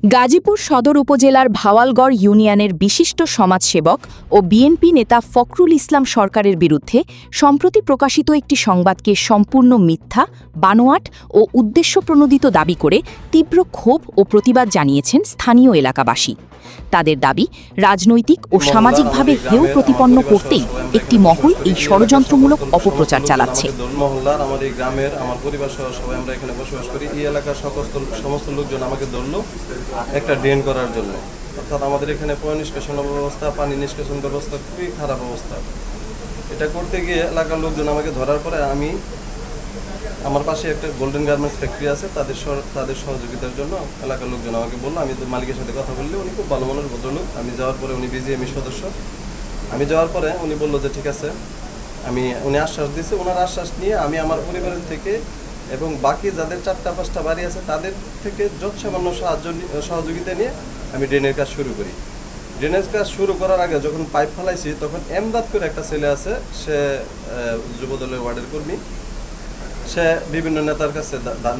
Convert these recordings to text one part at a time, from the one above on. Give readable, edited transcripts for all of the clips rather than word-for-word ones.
গাজীপুর সদর উপজেলার ভাওয়ালগড় ইউনিয়নের বিশিষ্ট সমাজসেবক ও বিএনপি নেতা ফখরুল ইসলাম সরকারের বিরুদ্ধে সম্প্রতি প্রকাশিত একটি সংবাদকে সম্পূর্ণ মিথ্যা, বানোয়াট ও উদ্দেশ্যপ্রণোদিত দাবি করে তীব্র ক্ষোভ ও প্রতিবাদ জানিয়েছেন স্থানীয় এলাকাবাসী। তাদের দাবি, রাজনৈতিক ও সামাজিকভাবে হেয় প্রতিপন্ন করতেই একটি মহল এই ষড়যন্ত্রমূলক অপপ্রচার চালাচ্ছে। মহল্লার আমার এই গ্রামের আমার পরিবার সহ সবাই আমরা এখানে বসবাস করি। এই এলাকার সমস্ত লোকজন আমাকে ধরলো একটা ড্রেন করার জন্য। অর্থাৎ আমাদের এখানে পয় নিষ্কাশন ব্যবস্থা, পানি নিষ্কাশন ব্যবস্থা খুবই খারাপ অবস্থা। এটা করতে গিয়ে এলাকার লোকজন আমাকে ধরার পরে আমি আমার পাশে একটা গোল্ডেন গার্মেন্টস ফ্যাক্টরি আছে, তাদের সহযোগিতার জন্য এলাকার লোকজন আমাকে বললো। আমি তো মালিকের সাথে কথা বললে, উনি খুব ভালো মনের ভদ্রলোক। আমি যাওয়ার পরে উনি বিজিএমই সদস্য। আমি যাওয়ার পরে উনি বললো যে ঠিক আছে, উনি আশ্বাস দিয়েছে। ওনার আশ্বাস নিয়ে আমি আমার পরিবারের থেকে এবং বাকি যাদের 4-5টা বাড়ি আছে তাদের থেকে যৎসামান্য সহযোগিতা নিয়ে আমি ড্রেনের কাজ শুরু করি। ড্রেনের কাজ শুরু করার আগে যখন পাইপ ফেলাইছি, তখন এমদাদ করে একটা ছেলে আছে, সে যুবদলের ওয়ার্ডের কর্মী। সে বিভিন্ন নেতার কাছে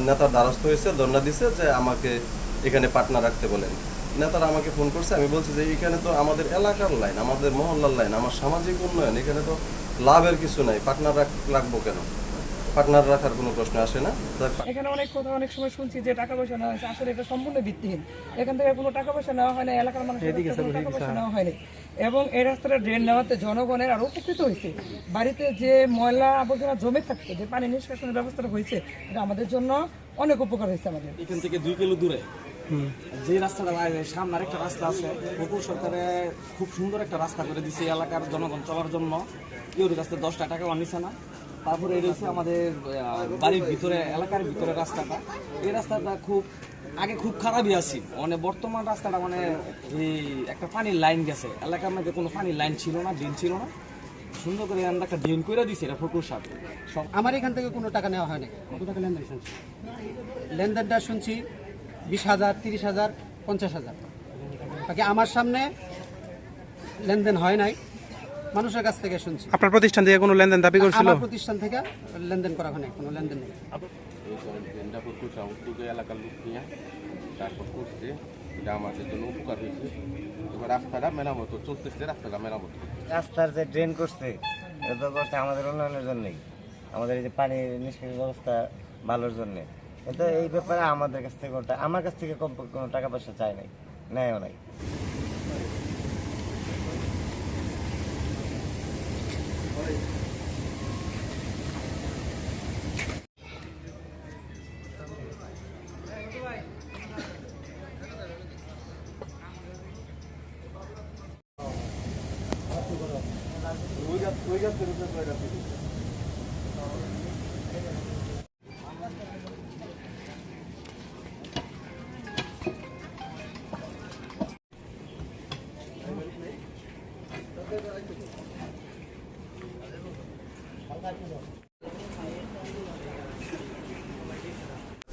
নেতার দ্বারস্থ হয়েছে, ধর্ণা দিছে যে আমাকে এখানে পার্টনার রাখতে বলেন। নেতারা আমাকে ফোন করছে। আমি বলছি যে এখানে তো আমাদের এলাকার লাইন, আমাদের মহল্লার লাইন, আমার সামাজিক উন্নয়ন, এখানে তো লাভের কিছু নাই, পার্টনার রাখবো কেন? পার্টনার রাখার কোনো প্রশ্ন আসে না। এখানে অনেক কথা অনেক সময় শুনছি যে টাকা পয়সা নেওয়া হয়েছে, আসলে এটা সম্পূর্ণ ভিত্তিহীন। এখান থেকে কোনো টাকা পয়সা নেওয়া হয় না, এলাকার মানুষের কোনো টাকা পয়সা নেওয়া হয়নি। এবং এই রাস্তাটা ড্রেন নেওয়াতে জনগণের আরও উপকৃত হয়েছে। বাড়িতে যে ময়লা আবর্জনা জমে থাকতো, যে পানি নিষ্কাশনের ব্যবস্থাটা হয়েছে, এটা আমাদের জন্য অনেক উপকার হয়েছে। আমাদের এখান থেকে 2 কিলো দূরে যে রাস্তাটা সামনে আরেকটা রাস্তা আছে, ফখরুল সরকারে খুব সুন্দর একটা রাস্তা করে দিছে এলাকার জনগণ চলার জন্য। কেউ রাস্তা 10 টাকা নিছে না। তারপরে এই রয়েছে আমাদের বাড়ির ভিতরে, এলাকার ভিতরে রাস্তাটা। এই রাস্তাটা আগে খুব খারাপই আছে। মানে বর্তমান রাস্তাটা মানে এই একটা পানির লাইন গেছে, এলাকার মধ্যে কোনো পানির লাইন ছিল না, ড্রেন ছিল না। সুন্দর করে আমরা একটা ড্রেন করে দিছি, এটা ফখরুল সাহেব। আমার এখান থেকে কোনো টাকা নেওয়া হয়নি। কত টাকা লেনদেন শুনছি? লেনদেনটা শুনছি 20,000, 30,000, 50,000। বাকি আমার সামনে লেনদেন হয় নাই, মানুষের কাছ থেকে শুনছি। আপনার প্রতিষ্ঠান থেকে কোনো লেনদেন দাবি করছিল? আমার প্রতিষ্ঠান থেকে লেনদেন করা হয়নি, কোনো লেনদেন নেই। এলাকার লোক নিয়ে তারপর করছে, এটা আমাদের জন্য উপকার হয়েছে। এবার রাস্তাটা মেরামত চলতেছে, রাস্তাটা মেরামত। রাস্তার যে ড্রেন করছে, এটা তো করছে আমাদের উন্নয়নের জন্যই, আমাদের এই যে পানি নিষ্কাশন ব্যবস্থা ভালোর জন্যে। কিন্তু এই ব্যাপারে আমাদের কাছ থেকে আমার কাছ থেকে কোনো টাকা পয়সা চাই নাই, নেয়ও নাই।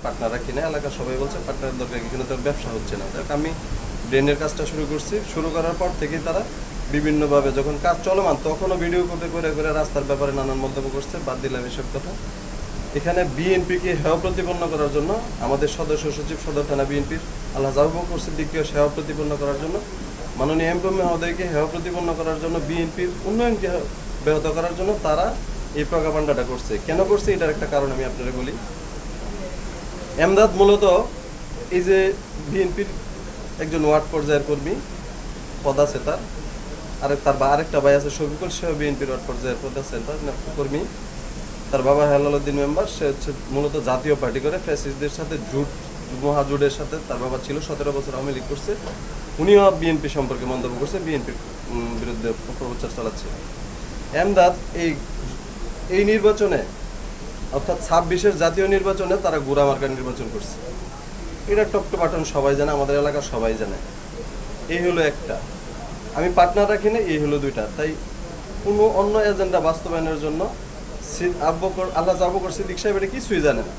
পার্টনার রাখি না, এলাকা সবাই বলছে পার্টনারের দরকার, কিন্তু তার ব্যবসা হচ্ছে না। দেখ, আমি ড্রেনের কাজটা শুরু করছি। শুরু করার পর থেকেই তারা বিভিন্নভাবে যখন কাজ চলমান, তখনও ভিডিও করে করে রাস্তার ব্যাপারে নানান মন্তব্য করছে। বাদ দিলাম এসব কথা। এখানে বিএনপিকে হেয় প্রতিপন্ন করার জন্য আমাদের সদস্য সচিব সদর থানা বিএনপির আল্লাহ আবু বকর সিদ্দিককে হেয় প্রতিপন্ন করার জন্য, মাননীয় এমপি মহোদয়কে হেয় প্রতিপন্ন করার জন্য, বিএনপির উন্নয়নকে ব্যাহত করার জন্য তারা এই প্রোপাগান্ডাটা করছে। কেন করছে এটার একটা কারণ আমি আপনাদের বলি। এমদাদ মূলত এই যে বিএনপির একজন ওয়ার্ড পর্যায়ের কর্মী, পদ আছে তার, আরেকটা ভাই আছে শফিকুল, সেও বিএনপির ওয়ার্ড পর্যায়ের পদ আছে তার কর্মী। তার বাবা হেলালুদ্দিন মেম্বার, সে হচ্ছে মূলত জাতীয় পার্টি করে, ফ্যাসিস্টদের সাথে মহাজোটের সাথে তার বাবা ছিল, 17 বছর আওয়ামী লীগ করছে। উনিও বিএনপি সম্পর্কে মন্তব্য করছে, বিএনপির বিরুদ্ধে অপপ্রচার চালাচ্ছে। এমদাদ এই নির্বাচনে, অর্থাৎ 26-এর জাতীয় নির্বাচনে তারা গোড়া মার্কার নির্বাচন করছে। এটা টপ টু বাটন সবাই জানে, আমাদের এলাকার সবাই জানে। এই হলো একটা। আমি পার্টনার রাখি না, এই হলো 2টা। তাই কোনো অন্য এজেন্ডা বাস্তবায়নের জন্য আল্লাহ আবু বকর সিদ্দিক সাহেব এটা কিছুই জানে না।